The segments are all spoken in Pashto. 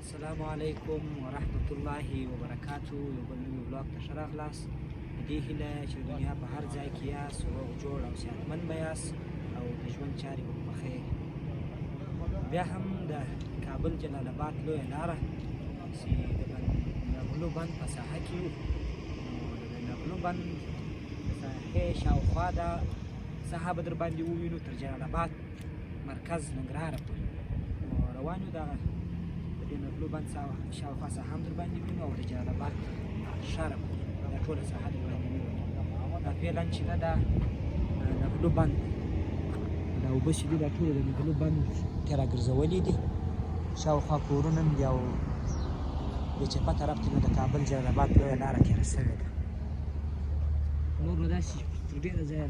السلام علیکم ورحمت الله وبرکاتو. یو بل نوي بلاګ ته ښه راغلاست. د دې هیله چې د دنیا په هر ځای کې یاست روغ جوړ او صحتمند به یاست او د ژوند چارې به په خیر. بیا هم د کابل جلال آباد لویه لاره چې د نغلو بند په ساحه کې یو، نو د نغلو بند د ساحې شاوخوا دا ساحه به در باندې ووینو تر جلال آباد مرکز ننګرهار پورې. نو روان یو دغه د نغلو بند شاوخوا ساحه هم در باندې وینو او د جلال آباد ښار پورې دا ټوله ساحه در باندې وینو. دا فعلا چې ده دا نغلو بند دا اوبه چې دي دا ټولې د نغلو بند کې راګرځولي دي. شاوخوا کورونه هم دي او د چپه طرف ته نو د کابل جلال آباد لویه لاره تېره سوې ده. نور نو داسې تر ډېره ځایه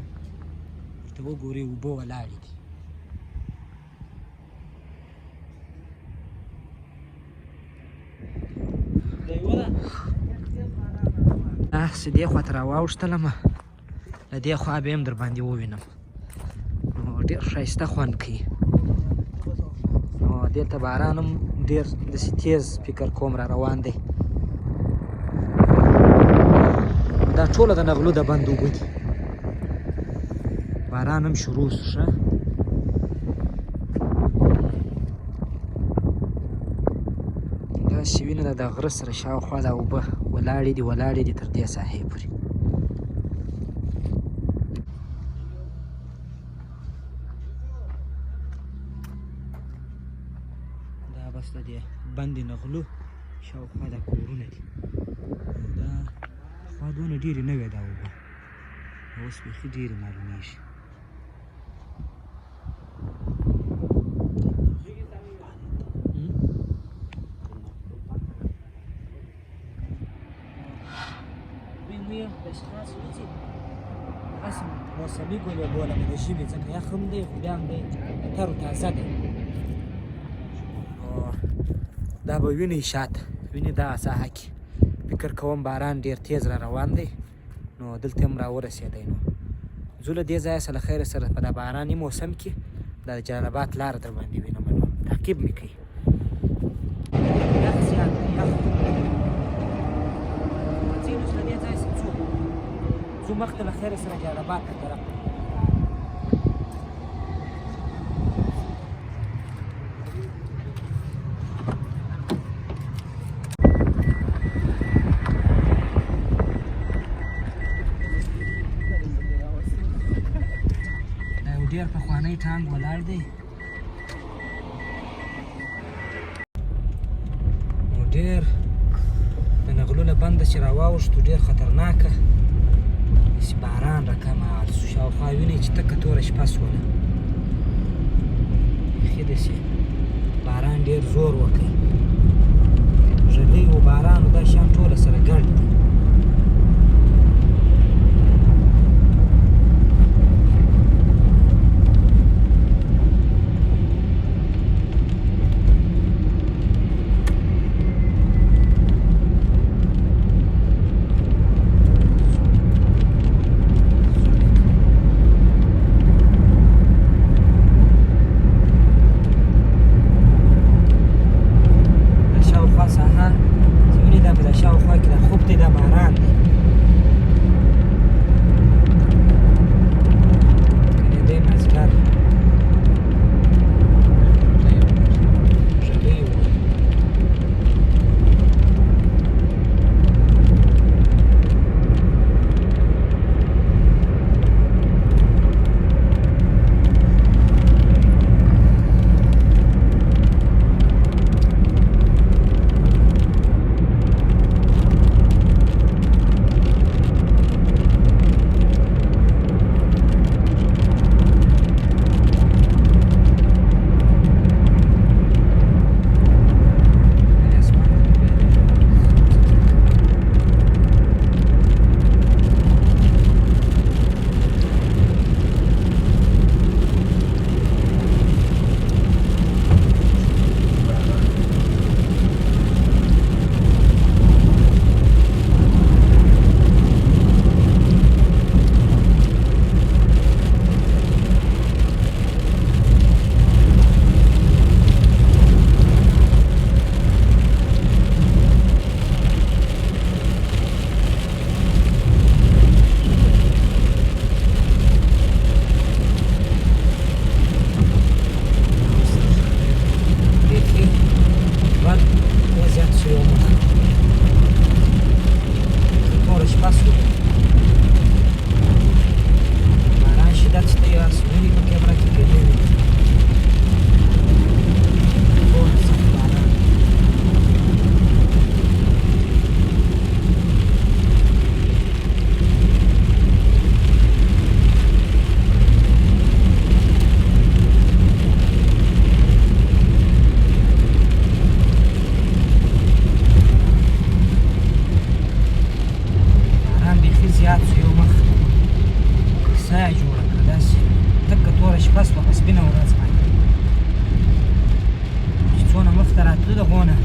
ورته وګورئ اوبه ولاړې دي. داسې دې خوا ته راواوښتلمه، له دې خوا به یې هم در باندې ووینم. نو ډېر ښایسته خوند کوي. نو دلته باران هم ډېر داسې تیز فکر کوم را روان دی. دا ټوله د نغلو د بند اوبه دي. باران هم شروع شو ښه. داسې وینه ده د غره سره شاوخوا دا اوبه ولاړې دي تر دې ساحې پورې. دا بس د دې بند نغلو شاوخوا دا کورونه دي. دا خوا دونه ډېرې نه وې دا اوبه، اوس بیخي ډېرې معلومېږي. موسمي ګل یې بولم د ژمي، ځکه یخ هم دی خو بیا هم دی تر تازه دی. دا به وینئ شاته، وینئ دغه ساحه کې فکر کوم باران ډېر تیز را روان دی. نو دلته هم راورسېدی. نو ځو له دې ځایه سره له خیره سره په دا باراني موسم کې دا د جلال آباد لاره در باندې وینم. نو تعقیب مې کوي. یخ زیات دی، یخ ځینو چې له دې ځایه څخه ځو مخته له خیره سره جلال آباد ته طرف ته. دا یو ډېر پخوانی ټانک ولاړ دی. نو ډېر د نغلو له بنده چې راواوښتو ډېر خطرناکه داسې باران راکمال شو. شاوخوا وینئ چې تکه توره شپه شوله، بیخي داسې باران ډېر زور وکړ. ږلۍ و باران و دا شیان ټوله سره ګډ دي. شاوخوا کې دا خوب دی، دا داسې تکه توره شپه شوه په سپینه ورځ باندې چې څونه مخ ته راتلو د غونه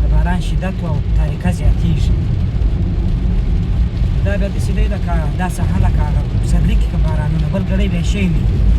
د باران شدت او تاریکه زیاتېږي دا بیا داسې دی لکه دا ساحه لکه هغه پسرلي کې که بارانونه بل ګړی بیا شی نه وي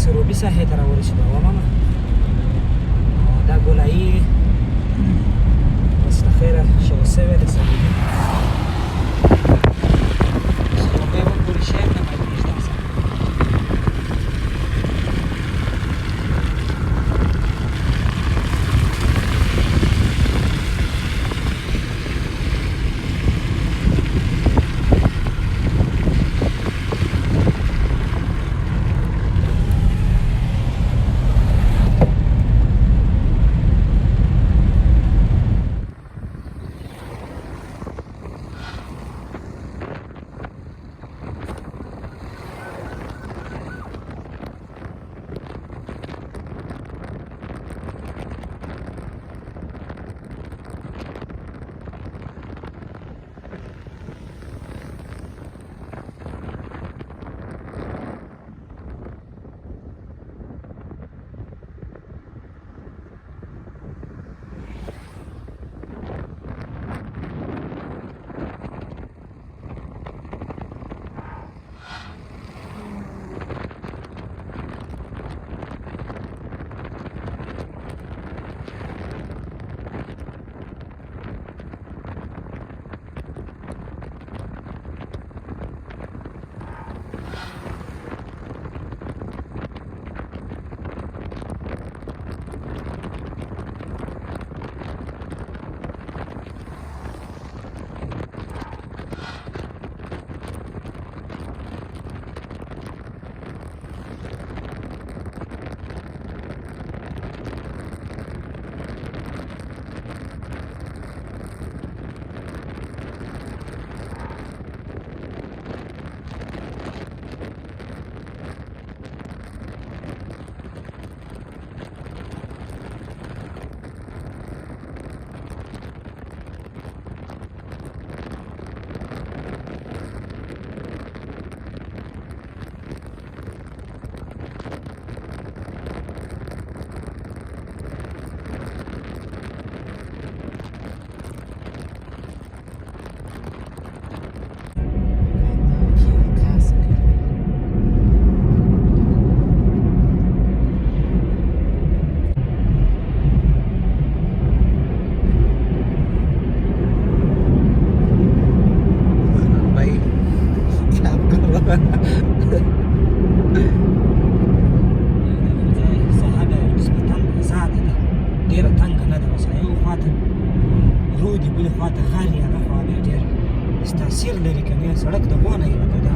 سروبي ساحې ته راورسېدو ماما دا ګولایي بس له خیره شغل شوې د سروبي سروبي به پورې شی نه مایلېږي داسې تاثیر لري کنه سړک د غونه یې لکه دا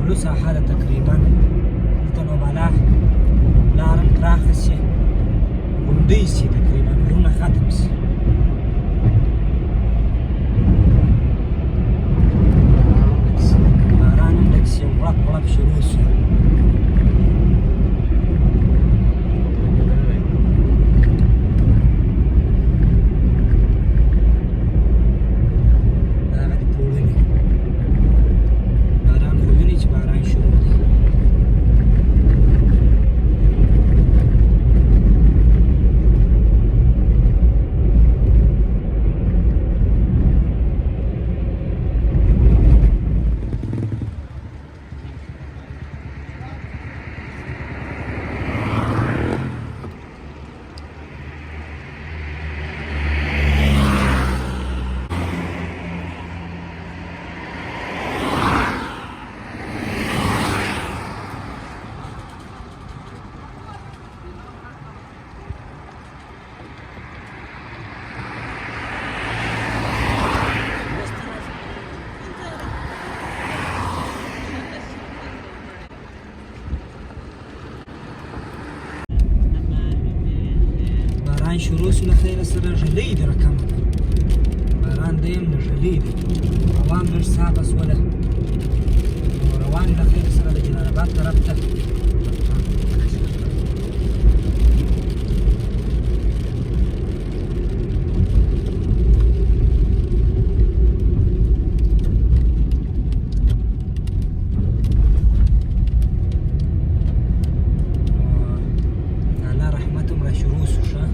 ټوله ساحه ده تقریبا. دلته نو بالا لاره پراخه شي، غونډۍ شي، تقریبا غرونه ختم شي. باران هم ډک شي، غړپ غړپ شروع شي. شروع شو له خیره سره ژلۍ ده رقم باران دی هم نو ژلۍ دی. هوا هم لږ صافه شوله، روان یو له خیره سره د جلال اباد طرف ته. الله رحمت هم را شروع شو ښه.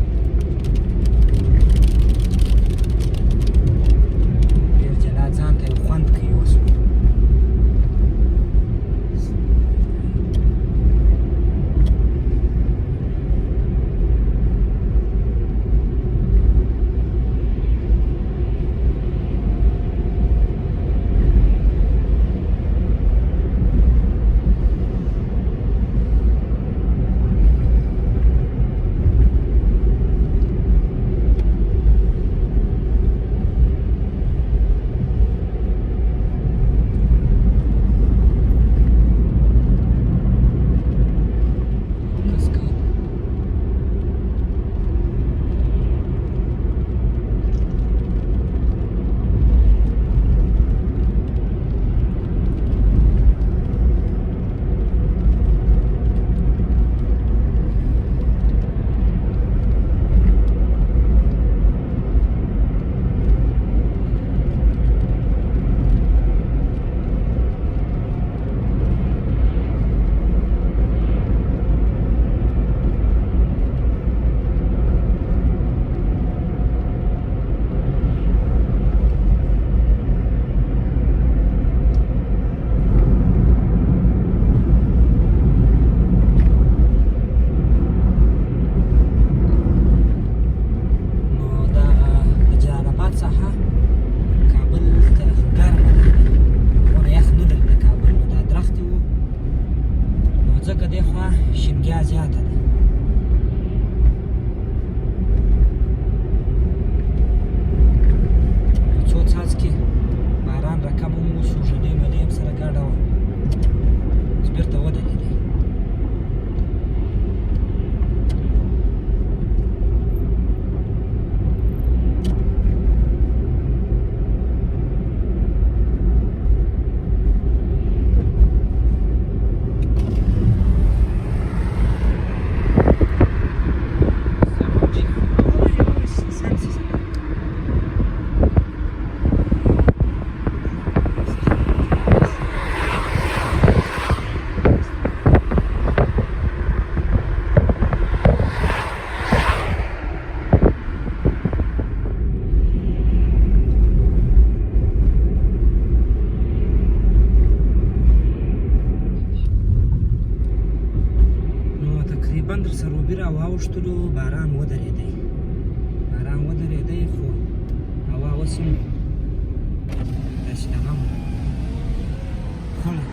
در سروبي را واوښتلو، باران ودرېدی خو هوا اوس هم داسې دغه خړه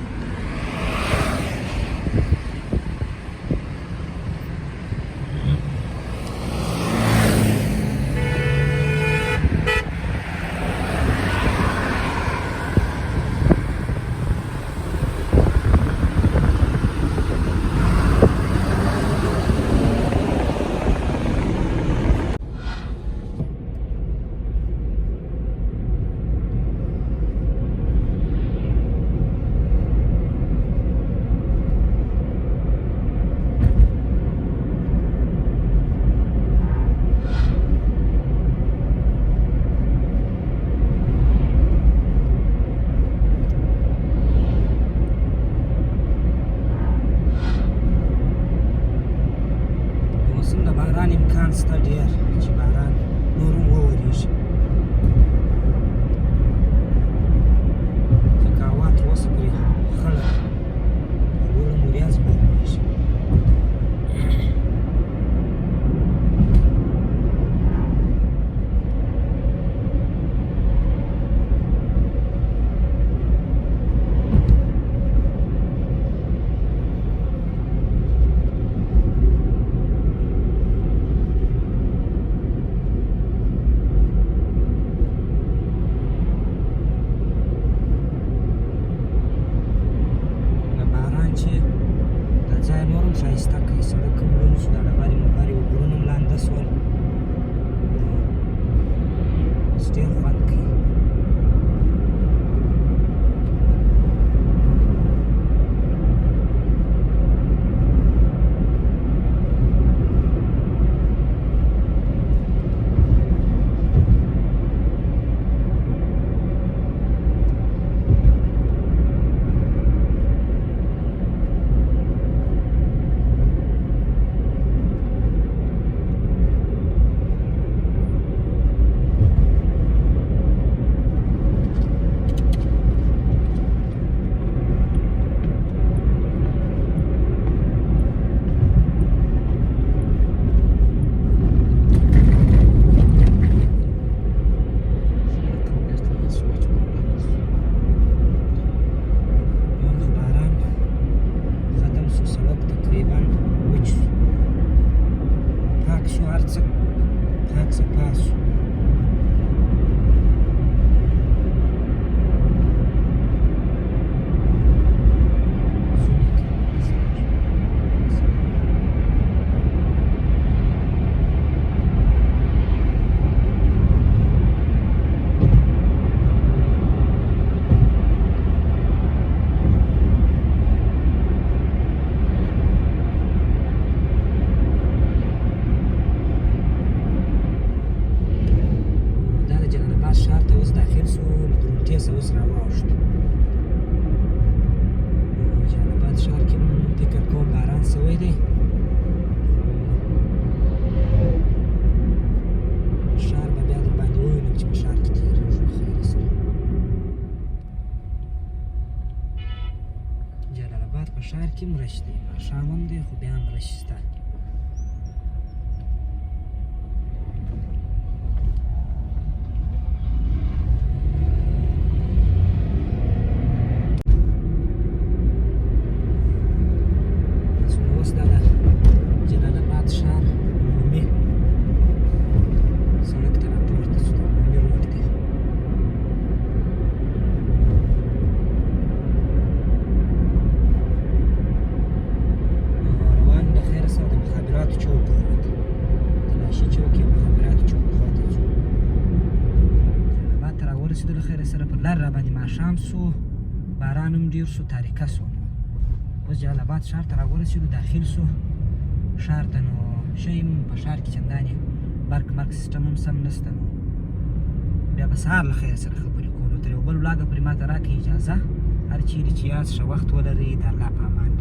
امکان شته ډېر چې باران نور هم وورېږي ځکه هوا تر اوسه پورې خړه لوړه موریځ معلومېږي ښایسته کوي سړک هم لوند شو د ډبرې مبرې غرونه هم لانده شول اوس ډېر خوند کوي اوس راواوښت جلالاباد ښار کې فکر کوم باران شوی دی ښار به بیا در باندې ووینم چې په ښار کې تېرېږو خیر سره جلالاباد په ښار کې هم رش دی ماښام هم دی خو بیا هم رش شته رسېدلو خیر سره پر لار راباندې ماښام سو باران هم ډېر سو تاریکه سو اوس جلالاباد ښار ته راورسېدو داخل سو ښار ته نو شی هم په ښار کې چندانې برق مرق سیسټم هم سم نشته نو بیا به سهار له خیر سره خبرې کوو نو تر یو بل ولاګه پرې ماته راکړئ اجازه هر چیرې چې یاست ښه وخت ولرئ د الله په امان